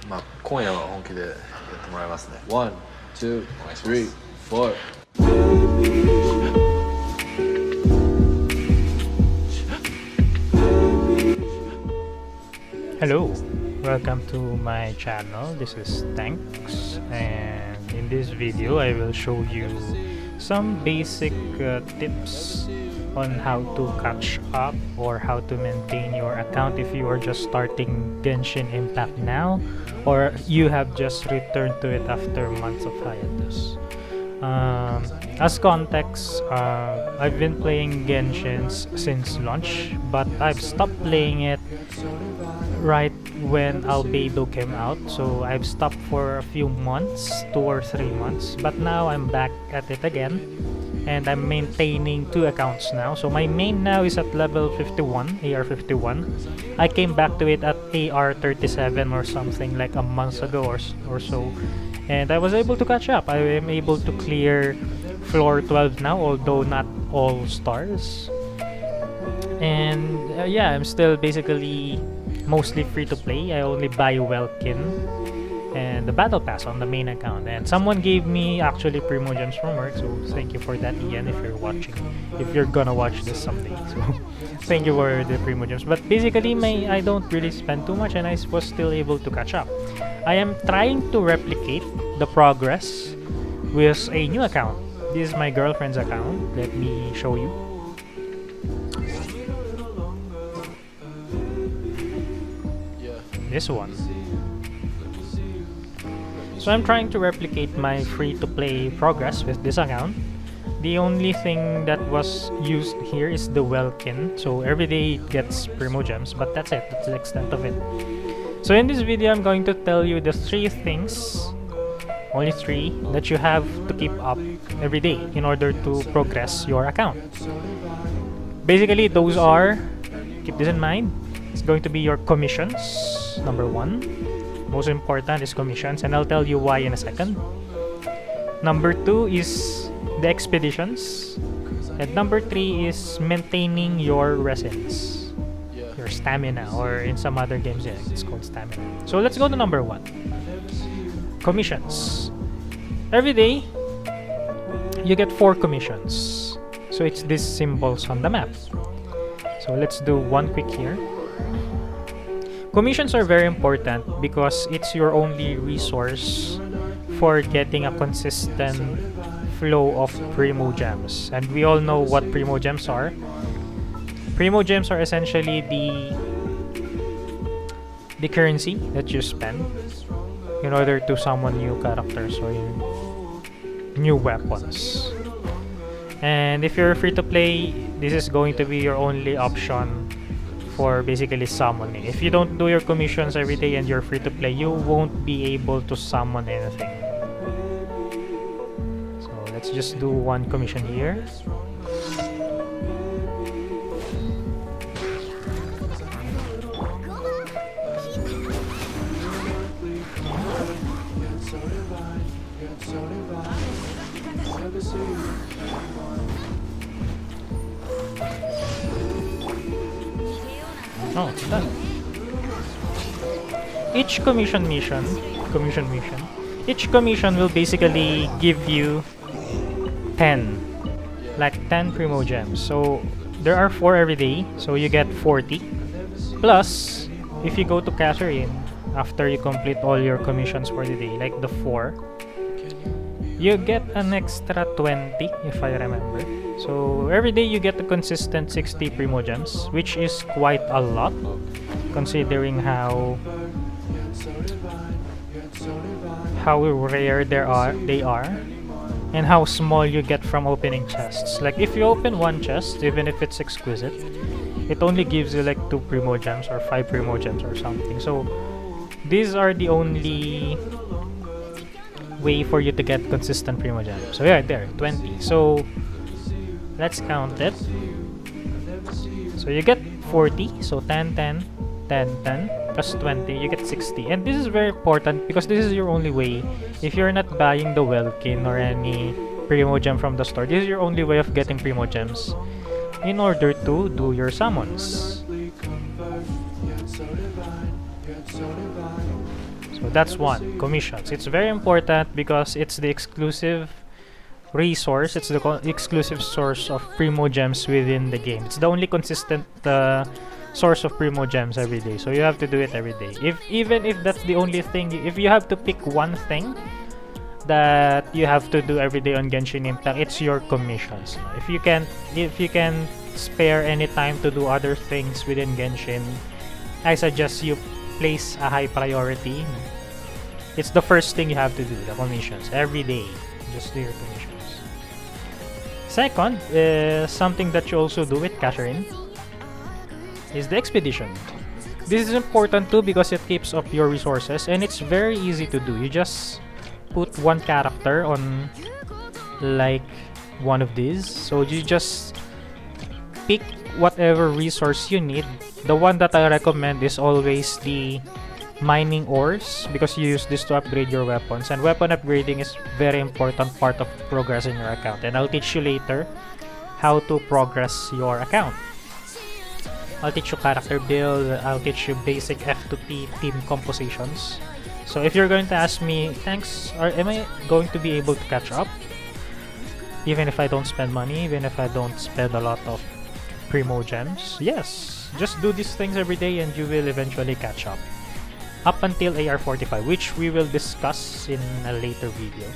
まあ今夜は本気でやってもらいますね。One, two, お願いします。 three, four. Hello, welcome to my channel. This is Thanks, and in this video I will show you some basic tips on how to catch up or how to maintain your account if you are just starting Genshin Impact now, or you have just returned to it after months of hiatus. As context, I've been playing Genshin since launch, but I've stopped playing it right when Albedo came out, so I've stopped for a few months, 2 or 3 months, but now I'm back at it again, and I'm maintaining 2 accounts now. So my main now is at level 51, AR 51. I came back to it at AR 37 or something like a month ago or so, and I was able to catch up. I am able to clear floor 12 now, although not all stars. And yeah, I'm still basically mostly free to play. I only buy Welkin and the battle pass on the main account, and someone gave me actually primo gems from work, so thank you for that, Ian, if you're watching, if you're gonna watch this someday. So thank you for the primo gems. But basically I don't really spend too much, and I was still able to catch up. I am trying to replicate the progress with a new account. This is my girlfriend's account. Let me show you. This one. So I'm trying to replicate my free-to-play progress with this account. The only thing that was used here is the Welkin, so every day it gets primo gems, but that's it. That's the extent of it. So in this video, I'm going to tell you the 3 things, only 3, that you have to keep up every day in order to progress your account. Basically, those are, keep this in mind, it's going to be your commissions. Number 1, most important is commissions, and I'll tell you why in a second. Number 2 is the expeditions, and number 3 is maintaining your resins, your stamina, or in some other games, yeah, it's called stamina. So let's go to number 1, commissions. Every day you get 4 commissions, so it's these symbols on the map. So let's do one quick here. Commissions are very important because it's your only resource for getting a consistent flow of primo gems. And we all know what primo gems are. Primo gems are essentially the currency that you spend in order to summon new characters or new weapons. And if you're free to play, this is going to be your only option for basically summoning. If you don't do your commissions every day and you're free to play, you won't be able to summon anything. So let's just do one commission here. Oh, it's done. Each commission mission, each commission will basically give you 10, like 10 primo gems. So there are 4 every day, so you get 40. Plus, if you go to Catherine after you complete all your commissions for the day, like the 4, you get an extra 20 if I remember. So every day you get a consistent 60 primo gems, which is quite a lot considering how rare they are and how small you get from opening chests. Like if you open one chest, even if it's exquisite, it only gives you like 2 primo gems or 5 primo gems or something. So these are the only way for you to get consistent primo gems. So yeah, there, 20. So let's count it. So you get 40, so 10, 10, 10, 10, plus 20, you get 60. And this is very important because this is your only way. If you're not buying the Welkin or any primo gem from the store, this is your only way of getting primo gems in order to do your summons. So that's one, commissions. It's very important because it's the exclusive resource, it's the exclusive source of primo gems within the game. It's the only consistent source of primo gems every day, so you have to do it every day. Even if that's the only thing, if you have to pick one thing that you have to do every day on Genshin Impact, it's your commissions. If you can spare any time to do other things within Genshin, I suggest you place a high priority. It's the first thing you have to do, the commissions every day. Just do your commissions. Second is something that you also do with Catherine is the expedition. This is important too because it keeps up your resources and it's very easy to do. You just put one character on like one of these. So you just pick whatever resource you need. The one that I recommend is always the mining ores because you use this to upgrade your weapons, and weapon upgrading is very important part of progressing your account, and I'll teach you later how to progress your account. I'll teach you character build, I'll teach you basic F2P team compositions. So if you're going to ask me, thanks, or am I going to be able to catch up even if I don't spend money, even if I don't spend a lot of primo gems? Yes, just do these things every day and you will eventually catch up until AR45, which we will discuss in a later video.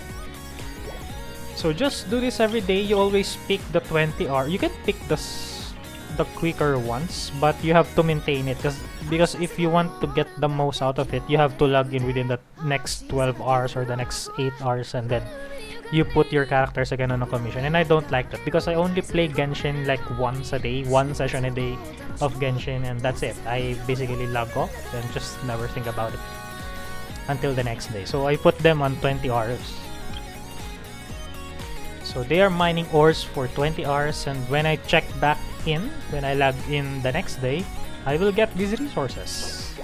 So just do this every day. You always pick the 20R. You can pick the quicker ones, but you have to maintain it because if you want to get the most out of it, you have to log in within the next 12 hours or the next 8 hours, and then you put your characters again on a commission. And I don't like that because I only play Genshin like once a day, one session a day of Genshin, and that's it. I basically log off and just never think about it until the next day. So I put them on 20 hours. So they are mining ores for 20 hours, and when I check back in, when I log in the next day, I will get these resources.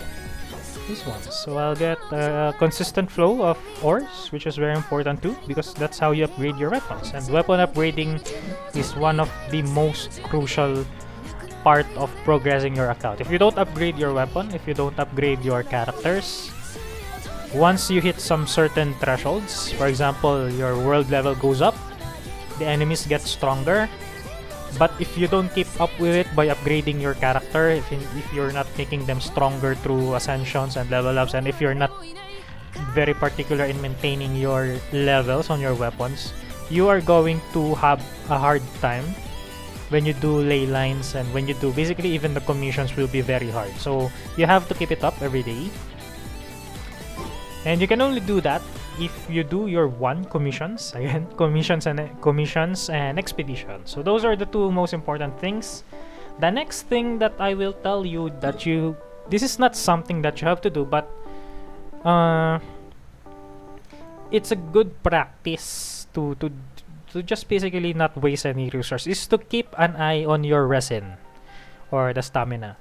These ones. So I'll get a consistent flow of ores, which is very important too, because that's how you upgrade your weapons. And weapon upgrading is one of the most crucial part of progressing your account. If you don't upgrade your weapon, if you don't upgrade your characters, once you hit some certain thresholds, for example, your world level goes up, the enemies get stronger. But if you don't keep up with it by upgrading your character, if you're not making them stronger through ascensions and level ups, and if you're not very particular in maintaining your levels on your weapons, you are going to have a hard time when you do ley lines, and when you do basically even the commissions will be very hard. So you have to keep it up every day. And you can only do that if you do your commissions, again, commissions and expeditions. So those are the two most important things. The next thing that I will tell you that this is not something that you have to do, but it's a good practice to just basically not waste any resources, is to keep an eye on your resin or the stamina.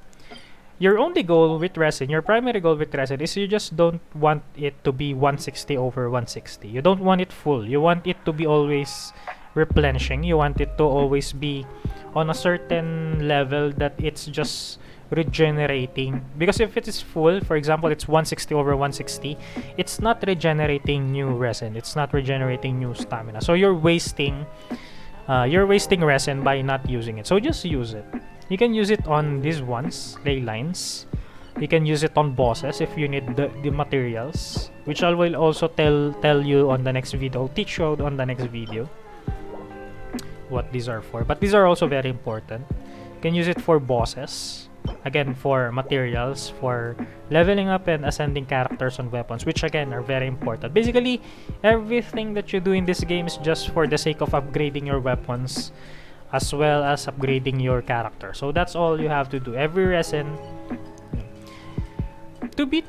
Your only goal with resin, your primary goal with resin, is you just don't want it to be 160 over 160. You don't want it full. You want it to be always replenishing. You want it to always be on a certain level that it's just regenerating. Because if it is full, for example, it's 160 over 160, it's not regenerating new resin. It's not regenerating new stamina. So you're wasting resin by not using it. So just use it. You can use it on these ones, ley lines. You can use it on bosses if you need the materials, which I will also tell you on the next video. I'll teach you on the next video what these are for. But these are also very important. You can use it for bosses, again for materials, for leveling up and ascending characters on weapons, which again are very important. Basically, everything that you do in this game is just for the sake of upgrading your weapons as well as upgrading your character. So that's all you have to do. Every resin, to be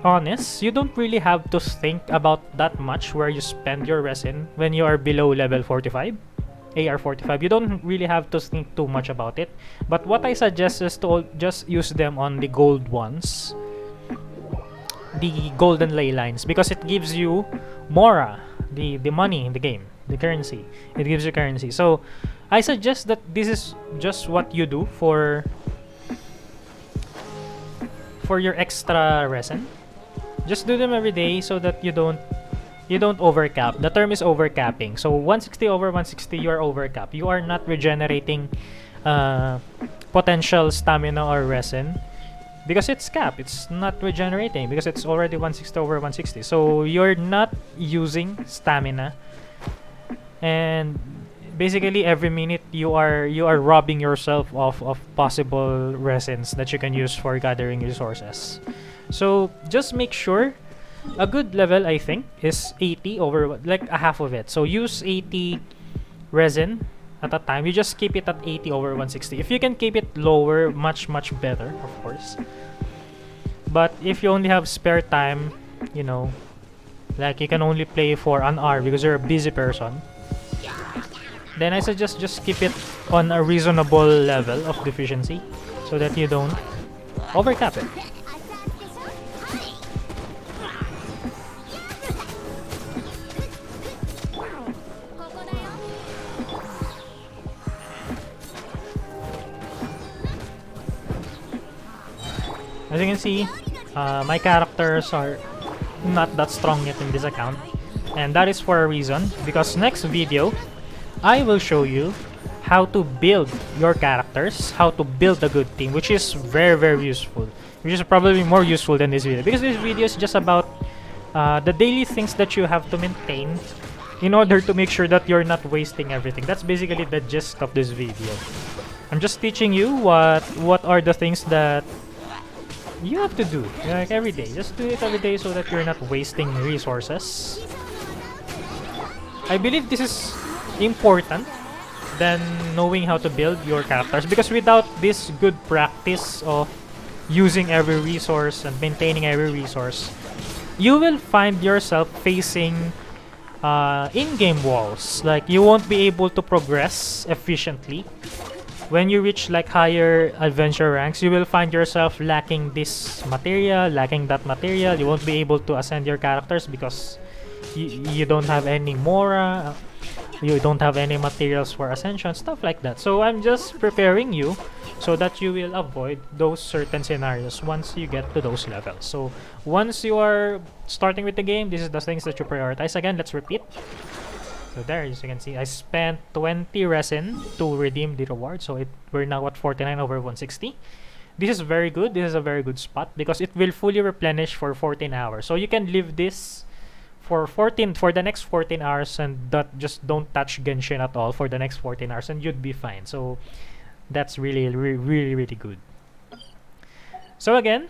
honest, you don't really have to think about that much where you spend your resin when you are below level 45, AR45. You don't really have to think too much about it. But what I suggest is to just use them on the gold ones, the golden ley lines, because it gives you mora, the money in the game, the currency. It gives you currency. So I suggest that this is just what you do for your extra resin. Just do them every day so that you don't overcap. The term is overcapping. So 160 over 160, you are overcap. You are not regenerating potential stamina or resin because it's capped. It's not regenerating because it's already 160 over 160. So you're not using stamina, and basically every minute you are robbing yourself of possible resins that you can use for gathering resources. So just make sure a good level, I think, is 80 over like a half of it. So use 80 resin at a time. You just keep it at 80 over 160. If you can keep it lower, much better, of course. But if you only have spare time, you know, like you can only play for an hour because you're a busy person, then I suggest just keep it on a reasonable level of deficiency so that you don't overcap it. As you can see, my characters are not that strong yet in this account, and that is for a reason, because next video I will show you how to build your characters, how to build a good team, which is very useful, which is probably more useful than this video, because this video is just about the daily things that you have to maintain in order to make sure that you're not wasting everything. That's basically the gist of this video. I'm just teaching you what are the things that you have to do, like every day. Just do it every day so that you're not wasting resources. I believe this is important than knowing how to build your characters, because without this good practice of using every resource and maintaining every resource, you will find yourself facing in-game walls. Like, you won't be able to progress efficiently. When you reach like higher adventure ranks, you will find yourself lacking this material, lacking that material. You won't be able to ascend your characters because you don't have any mora, you don't have any materials for ascension, stuff like that. So I'm just preparing you so that you will avoid those certain scenarios once you get to those levels. So once you are starting with the game, this is the things that you prioritize. Again, let's repeat. So there, as you can see, I spent 20 resin to redeem the reward. So we're now at 49 over 160. This is very good. This is a very good spot because it will fully replenish for 14 hours. So you can leave this for the next 14 hours and just don't touch Genshin at all for the next 14 hours and you'd be fine. So that's really good. So again,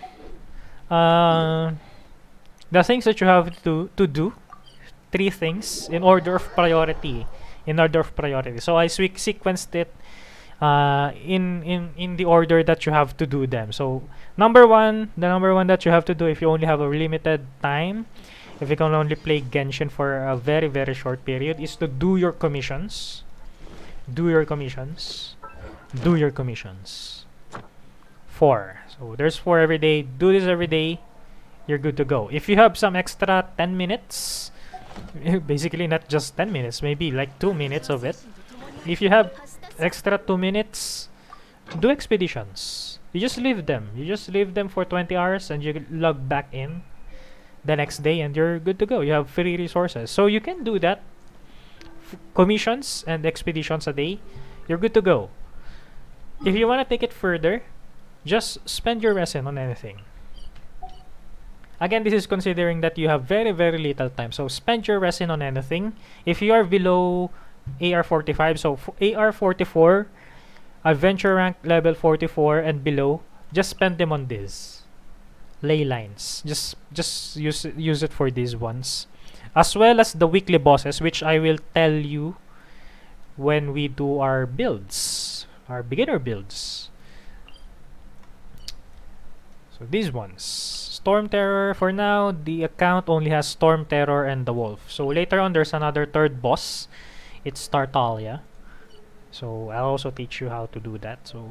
the things that you have to do, 3 things in order of priority. So I sequenced it in the order that you have to do them. So the number one that you have to do if you only have a limited time, if you can only play Genshin for a very short period, is to do your commissions. Do your commissions. 4. So there's 4 every day. Do this every day. You're good to go. If you have some extra 10 minutes, basically not just 10 minutes, maybe like 2 minutes of it. If you have extra 2 minutes, do expeditions. You just leave them for 20 hours and you log back in the next day and you're good to go. You have free resources. So you can do that. Commissions and expeditions a day. You're good to go. If you want to take it further, just spend your resin on anything. Again, this is considering that you have very little time. So spend your resin on anything. If you are below AR45, so AR44, adventure rank level 44 and below, just spend them on this. Ley lines. Just use it for these ones. As well as the weekly bosses, which I will tell you when we do our builds, our beginner builds. So these ones. Storm Terror, for now, the account only has Storm Terror and the Wolf. So later on, there's another 3rd boss. It's Tartaglia. So I'll also teach you how to do that. So,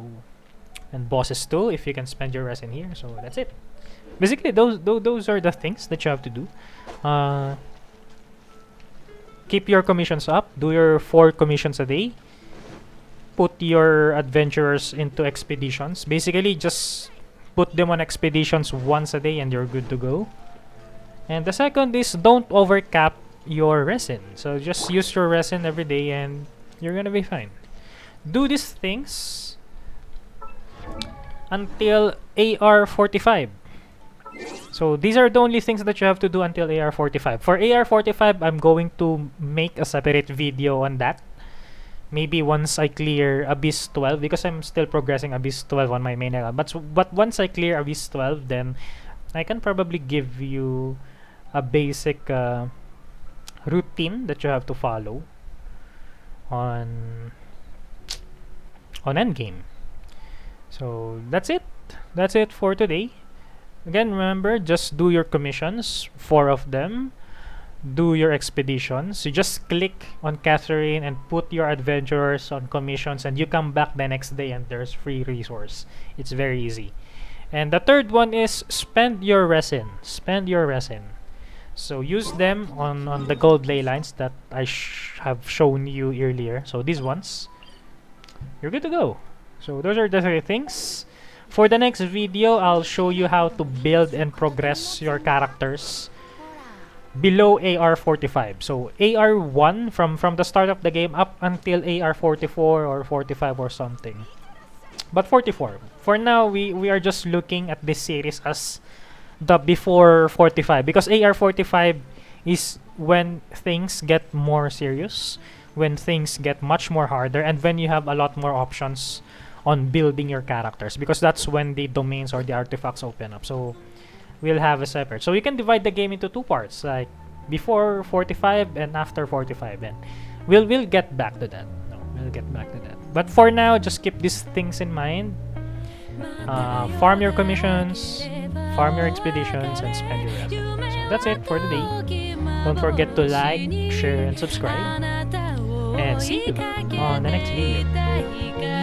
and bosses too, if you can spend your resin here. So that's it. Basically, those are the things that you have to do. Keep your commissions up. Do your 4 commissions a day. Put your adventurers into expeditions. Basically, just put them on expeditions once a day and you're good to go. And the second is don't overcap your resin. So just use your resin every day and you're gonna be fine. Do these things until AR 45. So these are the only things that you have to do until AR 45. For AR 45, I'm going to make a separate video on that. Maybe once I clear Abyss 12, because I'm still progressing Abyss 12 on my main account. But once I clear Abyss 12, then I can probably give you a basic routine that you have to follow on endgame. So that's it. That's it for today. Again, remember, just do your commissions, 4 of them. Do your expeditions. You just click on Catherine and put your adventurers on commissions, and you come back the next day and there's free resource. It's very easy. And the third one is spend your resin. Spend your resin. So use them on the gold ley lines that I have shown you earlier. So these ones, you're good to go. So those are the 3 things. For the next video, I'll show you how to build and progress your characters below AR 45. So AR 1 from the start of the game up until AR 44 or 45 or something. But 44. For now, we are just looking at this series as the before 45, because AR 45 is when things get more serious, when things get much more harder, and when you have a lot more options on building your characters, because that's when the domains or the artifacts open up. So we'll have a separate. So you can divide the game into 2 parts, like before 45 and after 45. And we'll get back to that. No, we'll get back to that. But for now, just keep these things in mind. Farm your commissions, farm your expeditions, and spend your resin. So that's it for today. Don't forget to like, share, and subscribe. And see you on the next video.